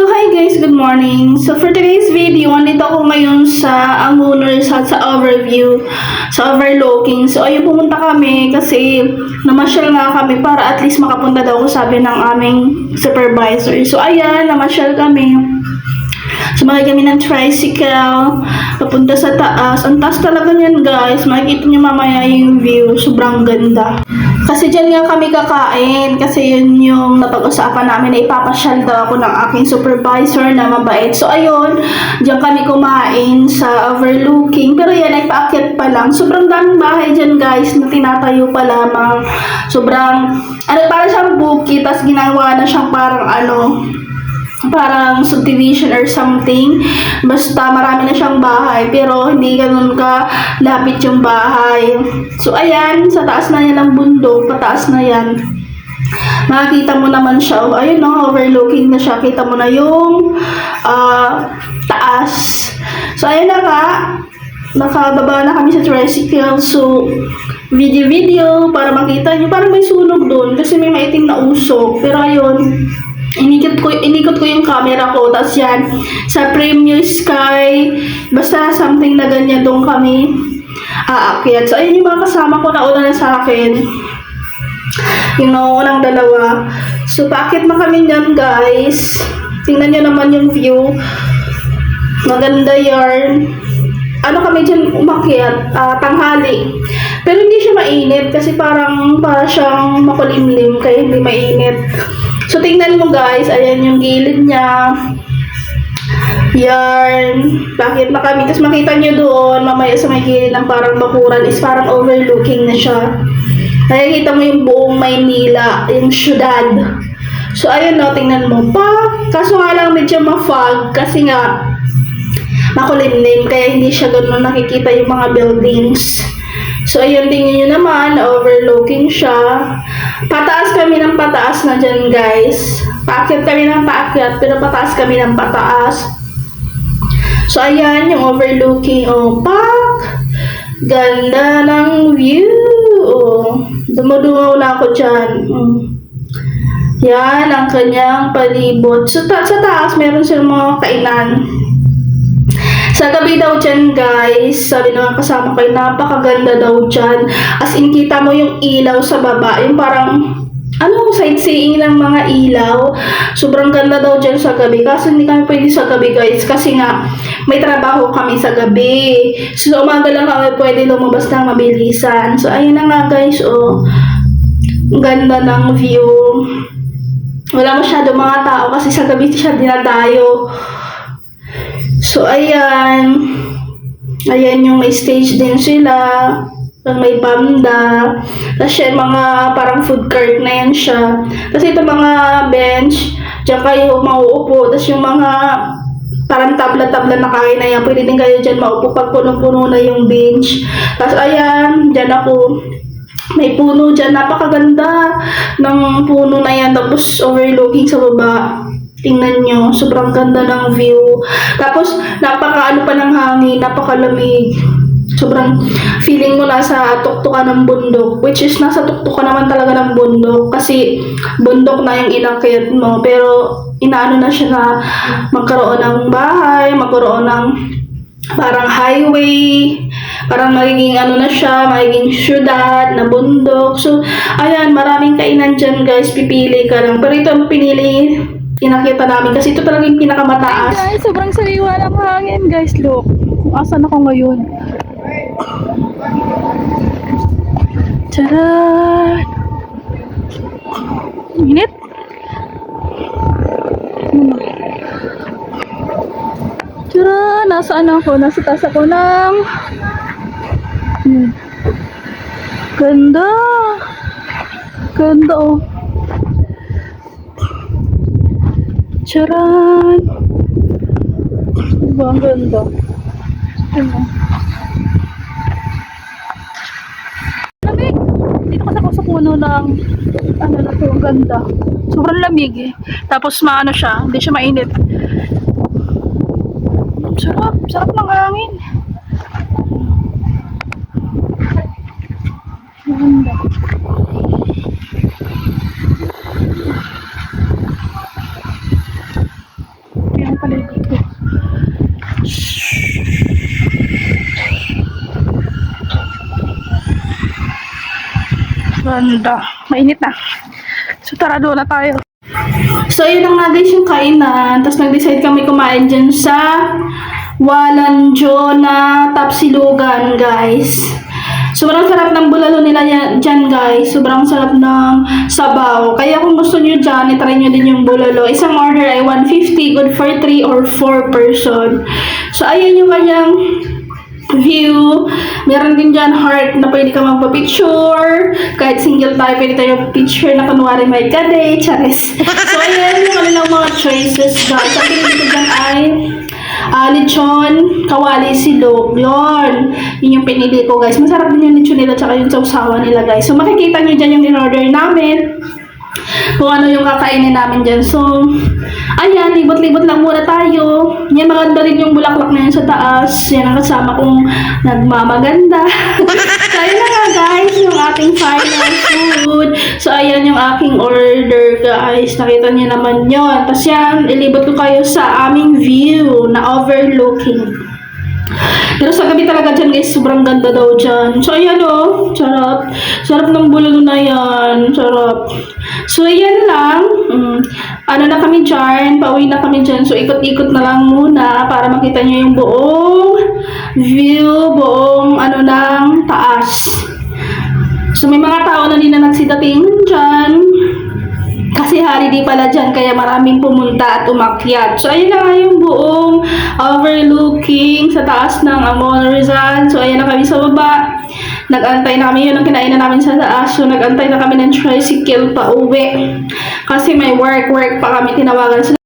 So hi guys, good morning. So for today's video, nandito ako ngayon sa Anguners at sa overview, sa overlooking. So ayun, pumunta kami kasi namasyal nga kami para at least makapunta daw sabi ng aming supervisor. So ayan, namasyal kami. Sumakay kami ng tricycle, papunta sa taas. Ang taas talaga niyan guys, makikita niyo mamaya yung view, sobrang ganda. Kasi dyan nga kami kakain, kasi yun yung napag-usapan namin na ipapasyal daw ako ng aking supervisor na mabait. So ayun, dyan kami kumain sa overlooking. Pero yan ay paakyat pa lang. Sobrang daming bahay dyan guys na tinatayo pa lamang. Sobrang, parang siyang bukid, tas ginawa na siyang parang subdivision or something. Basta marami na siyang bahay pero hindi ganun ka lapit yung bahay. So ayan, sa taas na yan ang bundok, pataas na yan. Makikita mo naman siya. Oh, ayun no, overlooking na siya. Kita mo na yung taas. So ayun na nga, nakababa na kami sa tricycle. So video para makita nyo. Parang may sunog doon kasi may maitim na usok. Pero ayun, inikot ko yung camera ko, tapos yan, sa Premium Sky, basta something na ganyan, doon kami aakyat. So, ayun yung mga kasama ko na una na sa akin. Yung unang dalawa. So, paakyat na kami dyan, guys. Tingnan nyo naman yung view. Maganda yarn. Ano kami dyan umakyat? Tanghali. Pero hindi siya mainit kasi para siyang makulimlim, kaya hindi mainit. So, tingnan mo guys, ayan yung gilid niya. Yarn. Bakit na kami? Tapos makita nyo doon, mamaya sa may gilid ng parang bakuran is parang overlooking na siya. Nakikita mo yung buong Maynila, yung syudad. So, ayun no, tingnan mo pa. Kaso nga lang medyo ma-fog kasi nga makulimlim, kaya hindi siya ganun nakikita yung mga buildings. So, ayun, tingin nyo naman, overlooking siya. Pataas kami ng pataas na dyan, guys. Paakyat kami ng paakyat, pero pataas kami ng pataas. So, ayan, yung overlooking. Oh, pak! Ganda ng view. Oh, dumudungaw na ako dyan. Yan, ang kanyang palibot. So, sa taas, meron silang mga kainan. Sa gabi daw dyan guys, sabi ng kasama ko, napakaganda daw dyan. As in, kita mo yung ilaw sa baba, yung parang, sightseeing ng mga ilaw. Sobrang ganda daw dyan sa gabi. Kaso hindi kami pwede sa gabi guys, kasi nga, may trabaho kami sa gabi. So, umaga lang kami pwede lumabas ng mabilisan. So, ayun na nga guys, oh. Ganda ng view. Wala masyado mga tao kasi sa gabi siya dinadayo. So, ayan. Ayan yung may stage din sila. May banda. Tapos yan, mga parang food cart na yan siya. Tapos ito mga bench. Diyan kayo mauupo. Tapos yung mga parang tabla-tabla na kain na yan. Pwede din kayo dyan maupo pag puno-puno na yung bench. Tapos ayan, dyan ako. May puno dyan. Napakaganda ng puno na yan. Tapos overlooking sa baba. Tingnan nyo, sobrang ganda ng view. Tapos, napaka-ano pa ng hangin, napakalamig. Sobrang feeling mo nasa tuktukan ng bundok. Which is, nasa tuktukan naman talaga ng bundok. Kasi, bundok na yung inakyat mo. Pero, inaano na siya na magkaroon ng bahay, magkaroon ng parang highway. Parang magiging na siya, magiging syudad, na bundok. So, ayan, maraming kainan dyan guys. Pipili ka lang. Pero ito ang pinili inakita namin kasi ito talaga yung pinakamataas. Hey guys, sobrang sariwa ng hangin guys. Look, kung asan ako ngayon. Tcharan! Init? Tcharan! Nasaan ako? Nasa taas ako ng ganda! Ganda oh. Charan! Diba, ang ganda. Lamig! Dito kasi ako sa puno ng na to, ang ganda. Sobrang lamig eh. Tapos maano siya, hindi siya mainit. Sarap! Sarap ng hangin. Ganda. palibot ko. Ganda. Mainit na. So tara, doon na tayo. So, yun na nga guys yung kainan. Tapos nag-decide kami kumain dyan sa Walanjo na Tapsilugan, guys. Sobrang sarap ng bulalo nila dyan, guys. Sobrang sarap ng sabaw. Kaya kung gusto nyo dyan, itry nyo din yung bulalo. Isang order ay 150, good for 3 or 4 person. So, ayan yung kanyang view. Meron din dyan heart na pwede ka magpa-picture. Kahit single tayo, pwede tayo picture na kunwari may kade, charis. So, ayan yung kanilang mga choices, guys. Ang pinili ko dyan ay lechon, kawali, silog. Yun. Yun yung pinili ko, guys. Masarap din yung lechon nila tsaka yung sausawa nila, guys. So, makikita nyo dyan yung in-order namin. Kung ano yung kakainin namin dyan. So, ayan, libot-libot lang muna tayo. Yan, maganda rin yung bulaklak na yan sa taas. Yan ang kasama kong nagmamaganda. So, ayan na nga guys, yung ating final food. So, ayan yung aking order guys. Nakita niyo naman yun. Tapos yan, ilibot ko kayo sa aming view na overlooking. Pero sa gabi talaga dyan guys, sobrang ganda daw dyan. So ayan o, sarap. Sarap ng bulalo na yan. Sarap. So ayan lang. Ano na kami dyan, pauwi na kami dyan. So ikot-ikot na lang muna para makita nyo yung buong view, buong ano ng taas. So may mga tao na din na nagsidating dyan. Kasi holiday pala dyan, kaya maraming pumunta at umakyat. So, ayun na nga yung buong overlooking sa taas ng Amon Rizal. So, ayun na kami sa baba. Nag-antay na kami, yun ang kinainan namin sa taas. So, nag-antay na kami ng tricycle pa uwi. Kasi may work pa kami, tinawagan sila.